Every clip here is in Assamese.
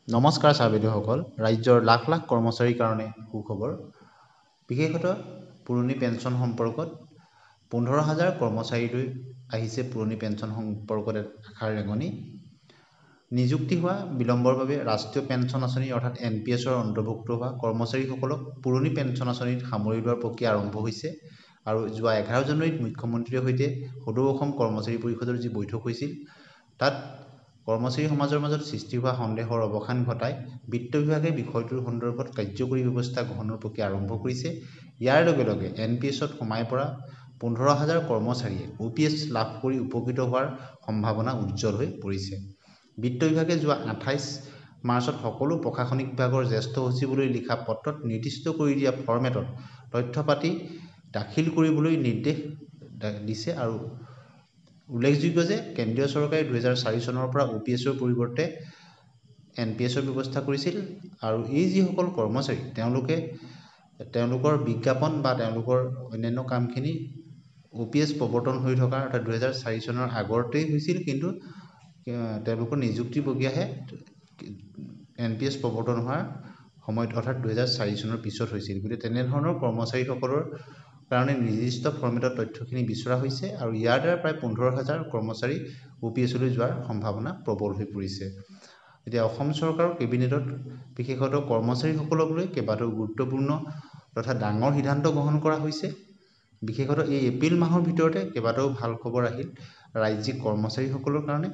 নমস্কাৰ ছাৰ বাইদেউসকল। ৰাজ্যৰ লাখ লাখ কৰ্মচাৰীৰ কাৰণে সুখবৰ। বিশেষতঃ পুৰণি পেঞ্চন সম্পৰ্কত 15,000 কৰ্মচাৰীলৈ আহিছে পুৰণি পেঞ্চন সম্পৰ্কত আশাৰ ৰেঙনি। নিযুক্তি হোৱা বিলম্বৰ বাবে ৰাষ্ট্ৰীয় পেঞ্চন আঁচনি অৰ্থাৎ NPSৰ অন্তৰ্ভুক্ত হোৱা কৰ্মচাৰীসকলক পুৰণি পেঞ্চন আঁচনিত সামৰি লোৱাৰ প্ৰক্ৰিয়া আৰম্ভ হৈছে। আৰু যোৱা 11 জানুৱাৰীত মুখ্যমন্ত্ৰীৰ সৈতে সদৌ অসম কৰ্মচাৰী পৰিষদৰ যি বৈঠক হৈছিল, তাত কৰ্মচাৰী সমাজৰ মাজত সৃষ্টি হোৱা সন্দেহৰ অৱসান ঘটাই বিত্ত বিভাগে বিষয়টোৰ সন্দৰ্ভত কাৰ্যকৰী ব্যৱস্থা গ্ৰহণৰ প্ৰক্ৰিয়া আৰম্ভ কৰিছে। ইয়াৰ লগে লগে NPSত সোমাই পৰা 15,000 কৰ্মচাৰীয়ে OPS লাভ কৰি উপকৃত হোৱাৰ সম্ভাৱনা উজ্জ্বল হৈ পৰিছে। বিত্ত বিভাগে যোৱা 28 মাৰ্চত সকলো প্ৰশাসনিক বিভাগৰ জ্যেষ্ঠ সচিবলৈ লিখা পত্ৰত নিৰ্দিষ্ট কৰি দিয়া ফৰ্মেটত তথ্য পাতি দাখিল কৰিবলৈ নিৰ্দেশ দিছে। আৰু উল্লেখযোগ্য যে কেন্দ্ৰীয় চৰকাৰে 2004 চনৰ পৰা OPSৰ পৰিৱৰ্তে NPSৰ ব্যৱস্থা কৰিছিল। আৰু এই যিসকল কৰ্মচাৰী তেওঁলোকৰ বিজ্ঞাপন বা তেওঁলোকৰ অন্যান্য কামখিনি OPS প্ৰৱৰ্তন হৈ থকা অৰ্থাৎ 2004 চনৰ আগতেই হৈছিল, কিন্তু তেওঁলোকৰ নিযুক্তি প্ৰক্ৰিয়াহে NPS প্ৰৱৰ্তন হোৱাৰ সময়ত অৰ্থাৎ 2004 চনৰ পিছত হৈছিল। গতিকে তেনেধৰণৰ কৰ্মচাৰীসকলৰ কাৰণে নিৰ্দিষ্ট ফৰ্মেটত তথ্যখিনি বিচৰা হৈছে। আৰু ইয়াৰ দ্বাৰা প্ৰায় 15,000 কৰ্মচাৰী OPSলৈ যোৱাৰ সম্ভাৱনা প্ৰবল হৈ পৰিছে। এতিয়া অসম চৰকাৰৰ কেবিনেটত বিশেষতঃ কৰ্মচাৰীসকলক লৈ কেইবাটাও গুৰুত্বপূৰ্ণ তথা ডাঙৰ সিদ্ধান্ত গ্ৰহণ কৰা হৈছে। বিশেষতঃ এই এপ্ৰিল মাহৰ ভিতৰতে কেইবাটাও ভাল খবৰ আহিল ৰাজ্যিক কৰ্মচাৰীসকলৰ কাৰণে।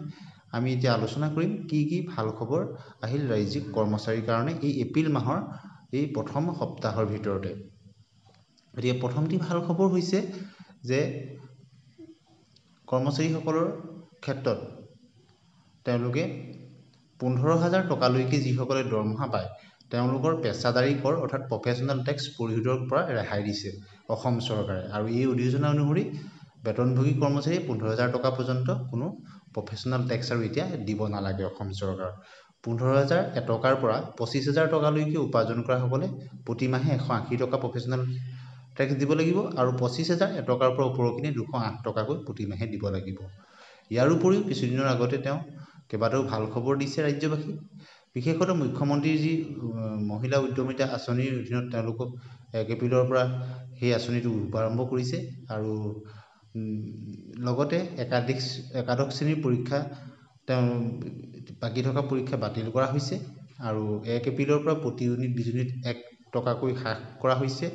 আমি এতিয়া আলোচনা কৰিম কি কি ভাল খবৰ আহিল ৰাজ্যিক কৰ্মচাৰীৰ কাৰণে এই এপ্ৰিল মাহৰ এই প্ৰথম সপ্তাহৰ ভিতৰতে। গতিকে প্ৰথমটি ভাল খবৰ হৈছে যে কৰ্মচাৰীসকলৰ ক্ষেত্ৰত তেওঁলোকে 15,000 টকালৈকে যিসকলে দৰমহা পায় তেওঁলোকৰ পেছাদাৰী কৰ অৰ্থাৎ প্ৰফেশ্যনেল টেক্স পৰিশোধৰ পৰা ৰেহাই দিছে অসম চৰকাৰে। আৰু এই অধিসূচনা অনুসৰি বেতনভোগী কৰ্মচাৰীয়ে 15,000 টকা পৰ্যন্ত কোনো প্ৰফেশ্যনেল টেক্স আৰু এতিয়া দিব নালাগে অসম চৰকাৰ। 15,000 টকাৰ পৰা 25,000 টকালৈকে উপাৰ্জন কৰাসকলে প্ৰতিমাহে 180 টকা প্ৰফেশ্যনেল টেক্স দিব লাগিব। আৰু 25,000 টকাৰ পৰা ওপৰখিনি 208 টকাকৈ প্ৰতিমাহে দিব লাগিব। ইয়াৰ উপৰিও কিছুদিনৰ আগতে তেওঁ কেইবাটাও ভাল খবৰ দিছে ৰাজ্যবাসীক। বিশেষতঃ মুখ্যমন্ত্ৰীৰ যি মহিলা উদ্যমিতা আঁচনিৰ অধীনত তেওঁলোকক 1 এপ্ৰিলৰ পৰা সেই আঁচনিটো শুভাৰম্ভ কৰিছে। আৰু লগতে একাদশ শ্ৰেণীৰ পৰীক্ষা বাকী থকা পৰীক্ষা বাতিল কৰা হৈছে। আৰু 1 এপ্ৰিলৰ পৰা প্ৰতি ইউনিট বিজুনীত 1 টকাকৈ হ্ৰাস কৰা হৈছে।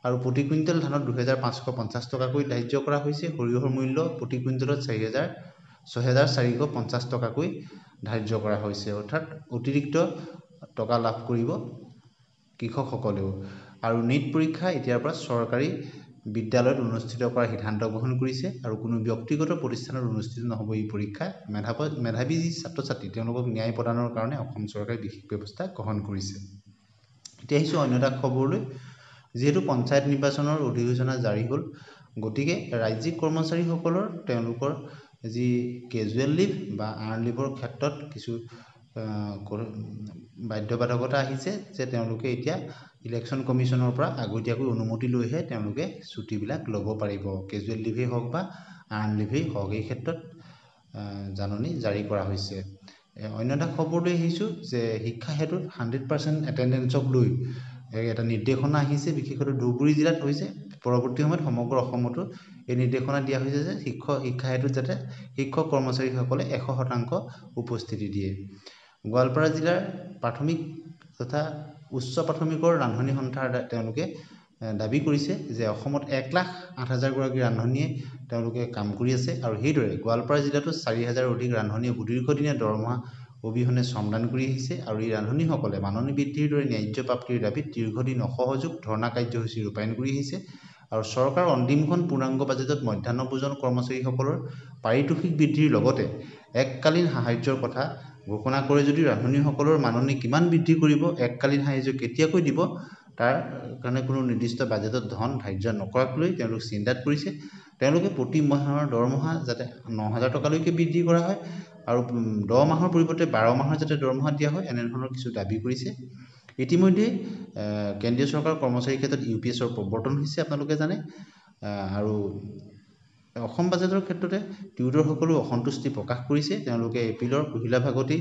আৰু প্ৰতি কুইণ্টেল ধানত 2,550 টকাকৈ ধাৰ্য কৰা হৈছে। সৰিয়হৰ মূল্য প্ৰতি কুইণ্টেলত 6,450 টকাকৈ ধাৰ্য কৰা হৈছে। অৰ্থাৎ অতিৰিক্ত টকা লাভ কৰিব কৃষকসকলেও। আৰু NEET পৰীক্ষা এতিয়াৰ পৰা চৰকাৰী বিদ্যালয়ত অনুষ্ঠিত কৰাৰ সিদ্ধান্ত গ্ৰহণ কৰিছে। আৰু কোনো ব্যক্তিগত প্ৰতিষ্ঠানত অনুষ্ঠিত নহ'ব এই পৰীক্ষা। মেধাৱী যি ছাত্ৰ ছাত্ৰী তেওঁলোকক ন্যায় প্ৰদানৰ কাৰণে অসম চৰকাৰে বিশেষ ব্যৱস্থা গ্ৰহণ কৰিছে। এতিয়া আহিছোঁ অন্য এটা খবৰলৈ। যিহেতু পঞ্চায়ত নিৰ্বাচনৰ অধিসূচনা জাৰি হ'ল, গতিকে ৰাজ্যিক কৰ্মচাৰীসকলৰ তেওঁলোকৰ যি কেজুৱেল লিভ বা আৰ্ণ লিভৰ ক্ষেত্ৰত কিছু বাধ্যবাধকতা আহিছে যে তেওঁলোকে এতিয়া ইলেকশ্যন কমিশ্যনৰ পৰা আগতীয়াকৈ অনুমতি লৈহে তেওঁলোকে ছুটিবিলাক ল'ব পাৰিব। কেজুৱেল লিভেই হওক বা আৰ্ণ লিভেই হওক, এই ক্ষেত্ৰত জাননী জাৰি কৰা হৈছে। অন্য এটা খবৰলৈ আহিছোঁ যে শিক্ষা হেতুত 100% এটেণ্ডেঞ্চক লৈ এটা নিৰ্দেশনা আহিছে। বিশেষতঃ ধুবুৰী জিলাত হৈছে, পৰৱৰ্তী সময়ত সমগ্ৰ অসমতো এই নিৰ্দেশনা দিয়া হৈছে যে শিক্ষা হেতুত যাতে শিক্ষক কৰ্মচাৰীসকলে 100% উপস্থিতি দিয়ে। গোৱালপাৰা জিলাৰ প্ৰাথমিক তথা উচ্চ প্ৰাথমিকৰ ৰান্ধনি সন্থাৰ তেওঁলোকে দাবী কৰিছে যে অসমত 1,08,000 গৰাকী ৰান্ধনিয়ে তেওঁলোকে কাম কৰি আছে। আৰু সেইদৰে গোৱালপাৰা জিলাতো 4,000 অধিক ৰান্ধনিয়ে সুদীৰ্ঘদিনীয়া দৰমহা অবিহনে শ্ৰমদান কৰি আহিছে। আৰু এই ৰান্ধনিসকলে মাননি বৃদ্ধিৰ দৰে ন্যায্য প্ৰাপ্তিৰ দাবীত দীৰ্ঘদিন অসহযোগ ধৰ্ণা কাৰ্যসূচী ৰূপায়ণ কৰি আহিছে। আৰু চৰকাৰৰ অন্তিমখন পূৰ্ণাংগ বাজেটত মধ্যাহ্ন ভোজন কৰ্মচাৰীসকলৰ পাৰিতোষিক বৃদ্ধিৰ লগতে এককালীন সাহায্যৰ কথা ঘোষণা কৰে যদিও ৰান্ধনিসকলৰ মাননি কিমান বৃদ্ধি কৰিব, এককালীন সাহায্য কেতিয়াকৈ দিব, তাৰ কাৰণে কোনো নিৰ্দিষ্ট বাজেটত ধন ধাৰ্য নকৰাক লৈ তেওঁলোক চিন্তাত পৰিছে। তেওঁলোকে প্ৰতি মাহৰ দৰমহা যাতে 9,000 টকালৈকে বৃদ্ধি কৰা হয় আৰু 10 মাহৰ পৰিৱৰ্তে 12 মাহৰ যাতে দৰমহা দিয়া হয়, এনেধৰণৰ কিছু দাবী কৰিছে। ইতিমধ্যে কেন্দ্ৰীয় চৰকাৰৰ কৰ্মচাৰীৰ ক্ষেত্ৰত UPSৰ প্ৰৱৰ্তন হৈছে আপোনালোকে জানে। আৰু অসম বাজেটৰ ক্ষেত্ৰতে টিউটৰসকলেও অসন্তুষ্টি প্ৰকাশ কৰিছে। তেওঁলোকে এপ্ৰিলৰ পহিলা ভাগতেই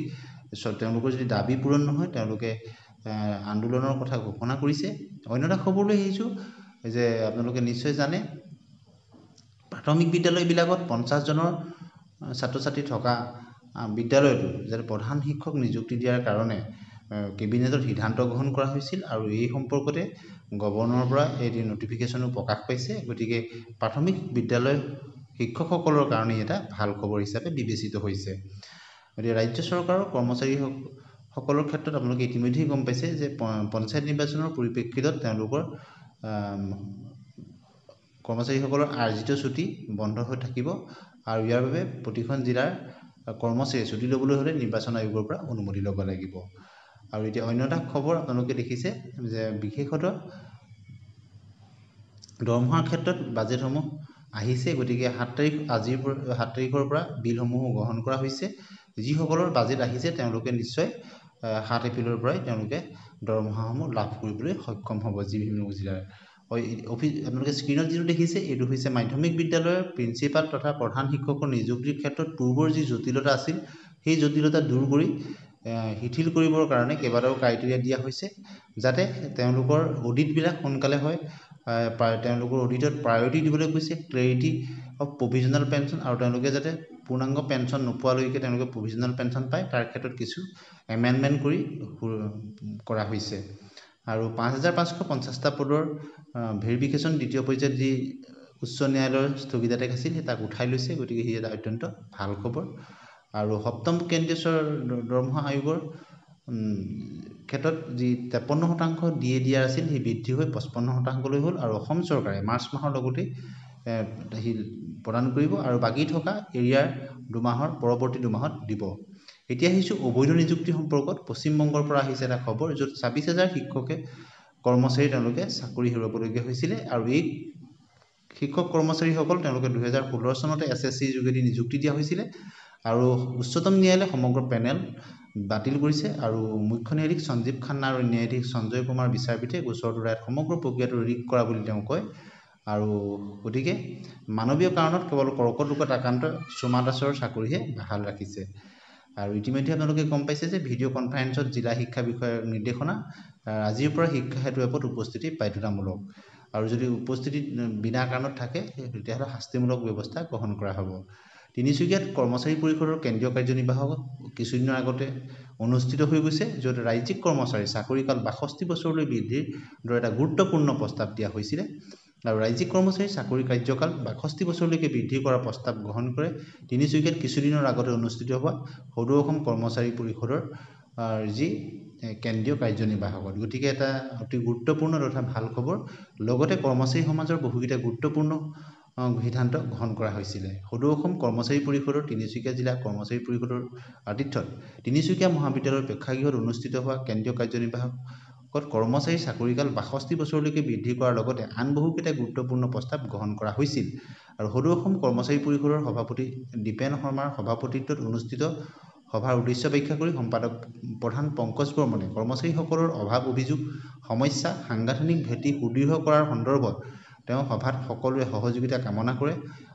তেওঁলোকৰ যদি দাবী পূৰণ নহয় তেওঁলোকে আন্দোলনৰ কথা ঘোষণা কৰিছে। অন্য এটা খবৰলৈ আহিছোঁ যে আপোনালোকে নিশ্চয় জানে প্ৰাথমিক বিদ্যালয়বিলাকত 50 জনৰ ছাত্ৰ ছাত্ৰী থকা বিদ্যালয়টো যাতে প্ৰধান শিক্ষক নিযুক্তি দিয়াৰ কাৰণে কেবিনেটত সিদ্ধান্ত গ্ৰহণ কৰা হৈছিল আৰু এই সম্পৰ্কতে গভৰ্ণৰৰ পৰা এই নটিফিকেশ্যনো প্ৰকাশ পাইছে। গতিকে প্ৰাথমিক বিদ্যালয় শিক্ষকসকলৰ কাৰণে এটা ভাল খবৰ হিচাপে বিবেচিত হৈছে। গতিকে ৰাজ্য চৰকাৰৰ কৰ্মচাৰীসকলৰ ক্ষেত্ৰত আপোনালোকে ইতিমধ্যেই গম পাইছে যে পঞ্চায়ত নিৰ্বাচনৰ পৰিপ্ৰেক্ষিতত তেওঁলোকৰ কৰ্মচাৰীসকলৰ আৰ্জিত ছুটি বন্ধ হৈ থাকিব আৰু ইয়াৰ বাবে প্ৰতিখন জিলাৰ কৰ্মচাৰীয়ে ছুটি ল'বলৈ হ'লে নিৰ্বাচন আয়োগৰ পৰা অনুমতি ল'ব লাগিব। আৰু এতিয়া অন্য এটা খবৰ আপোনালোকে দেখিছে যে বিশেষত দৰমহাৰ ক্ষেত্ৰত বাজেটসমূহ আহিছে। গতিকে 7 তাৰিখৰ পৰা বিলসমূহ গ্ৰহণ কৰা হৈছে। যিসকলৰ বাজেট আহিছে তেওঁলোকে নিশ্চয় 7 এপ্ৰিলৰ পৰাই তেওঁলোকে দৰমহাসমূহ লাভ কৰিবলৈ সক্ষম হ'ব। বিভিন্ন জিলাৰ আপোনালোকে স্ক্ৰীণত যিটো দেখিছে এইটো হৈছে মাধ্যমিক বিদ্যালয়ৰ প্ৰিন্সিপাল তথা প্ৰধান শিক্ষকৰ নিযুক্তিৰ ক্ষেত্ৰত পূৰ্বৰ যি জটিলতা আছিল সেই জটিলতা দূৰ কৰি শিথিল কৰিবৰ কাৰণে কেইবাটাও ক্ৰাইটেৰিয়া দিয়া হৈছে যাতে তেওঁলোকৰ অডিটবিলাক সোনকালে হয়। তেওঁলোকৰ অডিটত প্ৰায়ৰিটি দিবলৈ কৈছে, ক্লেৰিটি অফ প্ৰভিজনেল পেঞ্চন, আৰু তেওঁলোকে যাতে পূৰ্ণাংগ পেঞ্চন নোপোৱালৈকে তেওঁলোকে প্ৰভিজনেল পেঞ্চন পায় তাৰ ক্ষেত্ৰত কিছু এমেণ্ডমেণ্ট কৰা হৈছে। আৰু 5550টা পদৰ ভেৰিফিকেশ্যন দ্বিতীয় পৰ্যায়ত যি উচ্চ ন্যায়ালয়ৰ স্থগিতাদেশ আছিল তাক উঠাই লৈছে। গতিকে সি এটা অত্যন্ত ভাল খবৰ। আৰু 7ম কেন্দ্ৰীয় দৰমহা আয়োগৰ ক্ষেত্ৰত যি 53% DAR আছিল সেই বৃদ্ধি হৈ 55%লৈ হ'ল আৰু অসম চৰকাৰে মাৰ্চ মাহৰ লগতে সি প্ৰদান কৰিব আৰু বাকী থকা এৰিয়াৰ 2 মাহৰ পৰৱৰ্তী 2 মাহত দিব। এতিয়া আহিছোঁ অবৈধ নিযুক্তি সম্পৰ্কত। পশ্চিমবংগৰ পৰা আহিছে এটা খবৰ য'ত 26,000 শিক্ষকে কৰ্মচাৰী তেওঁলোকে চাকৰি হেৰুৱাবলগীয়া হৈছিলে আৰু এই শিক্ষক কৰ্মচাৰীসকল তেওঁলোকে 2016 চনতে SSC যোগেদি নিযুক্তি দিয়া হৈছিলে আৰু উচ্চতম ন্যায়ালয়ে সমগ্ৰ পেনেল বাতিল কৰিছে আৰু মুখ্য ন্যায়াধীশ সঞ্জীৱ খান্না আৰু ন্যায়াধীশ সঞ্জয় কুমাৰ বিচাৰপীঠে গোচৰটোৰ ৰায়ত সমগ্ৰ প্ৰক্ৰিয়াটো ৰিগ কৰা বুলি তেওঁ কয়। আৰু গতিকে মানৱীয় কাৰণত কেৱল কৰ্কট ৰোগত আক্ৰান্ত সোমা দাসৰ চাকৰিহে বহাল ৰাখিছে। আৰু ইতিমধ্যে আপোনালোকে গম পাইছে যে ভিডিঅ' কনফাৰেন্সত জিলা শিক্ষা বিষয়াৰ নিৰ্দেশনা আজিৰ পৰা শিক্ষা সেতু এপত উপস্থিতি বাধ্যতামূলক আৰু যদি উপস্থিতি বিনা কাৰণত থাকে তেতিয়াহ'লে শাস্তিমূলক ব্যৱস্থা গ্ৰহণ কৰা হ'ব। তিনিচুকীয়াত কৰ্মচাৰী পৰিষদৰ কেন্দ্ৰীয় কাৰ্যনিৰ্বাহক কিছুদিনৰ আগতে অনুষ্ঠিত হৈ গৈছে য'ত ৰাজ্যিক কৰ্মচাৰী চাকৰিকাল 62 বছৰলৈ বৃদ্ধিৰ দৰে এটা গুৰুত্বপূৰ্ণ প্ৰস্তাৱ দিয়া হৈছিলে আৰু ৰাজ্যিক কৰ্মচাৰী চাকৰি কাৰ্যকাল 62 বছৰলৈকে বৃদ্ধি কৰাৰ প্ৰস্তাৱ গ্ৰহণ কৰে তিনিচুকীয়াত কিছুদিনৰ আগতে অনুষ্ঠিত হোৱা সদৌ অসম কৰ্মচাৰী পৰিষদৰ যি কেন্দ্ৰীয় কাৰ্যনিৰ্বাহকত। গতিকে এটা অতি গুৰুত্বপূৰ্ণ তথা ভাল খবৰ। লগতে কৰ্মচাৰী সমাজৰ বহুকেইটা গুৰুত্বপূৰ্ণ সিদ্ধান্ত গ্ৰহণ কৰা হৈছিলে। সদৌ অসম কৰ্মচাৰী পৰিষদৰ তিনিচুকীয়া জিলা কৰ্মচাৰী পৰিষদৰ আতিথ্যত তিনিচুকীয়া মহাবিদ্যালয়ৰ প্ৰেক্ষাগৃহত অনুষ্ঠিত হোৱা কেন্দ্ৰীয় কাৰ্যনিৰ্বাহকত কৰ্মচাৰী চাকৰিকাল 62 বছৰলৈকে বৃদ্ধি কৰাৰ লগতে আন বহুকেইটা গুৰুত্বপূৰ্ণ প্ৰস্তাৱ গ্ৰহণ কৰা হৈছিল। আৰু সদৌ অসম কৰ্মচাৰী পৰিষদৰ সভাপতি দীপেন শৰ্মাৰ সভাপতিত্বত অনুষ্ঠিত সভাৰ উদ্দেশ্য ব্যাখ্যা কৰি সম্পাদক প্ৰধান পংকজ বৰ্মনে কৰ্মচাৰীসকলৰ অভাৱ অভিযোগ সমস্যা সাংগঠনিক ভেটি সুদৃঢ় কৰাৰ সন্দৰ্ভত তেওঁ সভাত সকলোৰে সহযোগিতা কামনা কৰে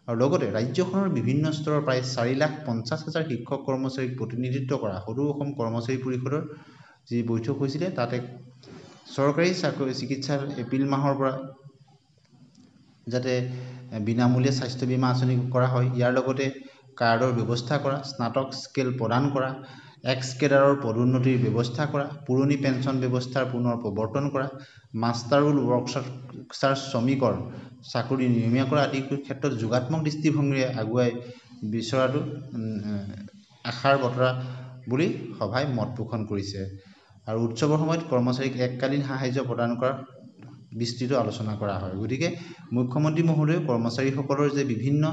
আৰু লগতে ৰাজ্যখনৰ বিভিন্ন স্তৰৰ প্ৰায় 4,50,000 শিক্ষক কৰ্মচাৰীক প্ৰতিনিধিত্ব কৰা সদৌ অসম কৰ্মচাৰী পৰিষদৰ যি বৈঠক হৈছিলে তাতে চৰকাৰী চিকিৎসাৰ এপ্ৰিল মাহৰ পৰা যাতে বিনামূলীয়া স্বাস্থ্য বীমা আঁচনি কৰা হয়, ইয়াৰ লগতে কাৰ্ডৰ ব্যৱস্থা কৰা, স্নাতক স্কেল প্ৰদান কৰা, এক্স কেডাৰৰ পদোন্নতিৰ ব্যৱস্থা কৰা, পুৰণি পেঞ্চন ব্যৱস্থাৰ পুনৰ প্ৰৱৰ্তন কৰা, মাষ্টাৰ ৰোল ৱৰ্কছাৰ শ্ৰমিকৰ চাকৰি নিয়মীয়া কৰা আদি ক্ষেত্ৰত যোগাত্মক দৃষ্টিভংগীৰে আগুৱাই বিচৰাটো আশাৰ বতৰা বুলি সভাই মত পোষণ কৰিছে। আৰু উৎসৱৰ সময়ত কৰ্মচাৰীক এককালীন সাহায্য প্ৰদান কৰাৰ বিস্তৃত আলোচনা কৰা হয়। গতিকে মুখ্যমন্ত্ৰী মহোদয়ে কৰ্মচাৰীসকলৰ যে বিভিন্ন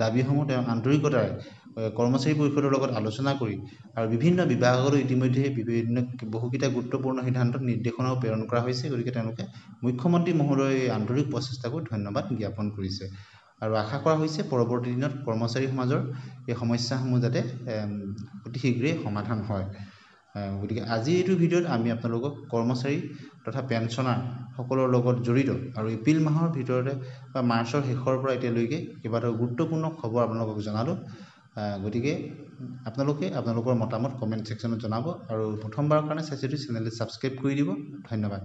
দাবীসমূহ তেওঁ আন্তৰিকতাৰে কৰ্মচাৰী পৰিষদৰ লগত আলোচনা কৰি আৰু বিভিন্ন বিভাগলৈ ইতিমধ্যে বহুকেইটা গুৰুত্বপূৰ্ণ সিদ্ধান্তত নিৰ্দেশনাও প্ৰেৰণ কৰা হৈছে। গতিকে তেওঁলোকে মুখ্যমন্ত্ৰী মহোদয়ৰ এই আন্তৰিক প্ৰচেষ্টাকো ধন্যবাদ জ্ঞাপন কৰিছে আৰু আশা কৰা হৈছে পৰৱৰ্তী দিনত কৰ্মচাৰী সমাজৰ এই সমস্যাসমূহ যাতে অতি শীঘ্ৰেই সমাধান হয়। গতিকে আজি এইটো ভিডিঅ'ত আমি আপোনালোকক কৰ্মচাৰী তথা পেঞ্চনাৰ সকলৰ লগত জড়িত আৰু এপ্ৰিল মাহৰ ভিতৰতে বা মাৰ্চৰ শেষৰ পৰা এতিয়ালৈকে কেইবাটাও গুৰুত্বপূৰ্ণ খবৰ আপোনালোকক জনালোঁ। গতিকে আপোনালোকে আপোনালোকৰ মতামত কমেণ্ট ছেকশ্যনত জনাব আৰু প্ৰথমবাৰৰ কাৰণে চাইছে যদি চেনেলটো ছাবস্ক্ৰাইব কৰি দিব। ধন্যবাদ।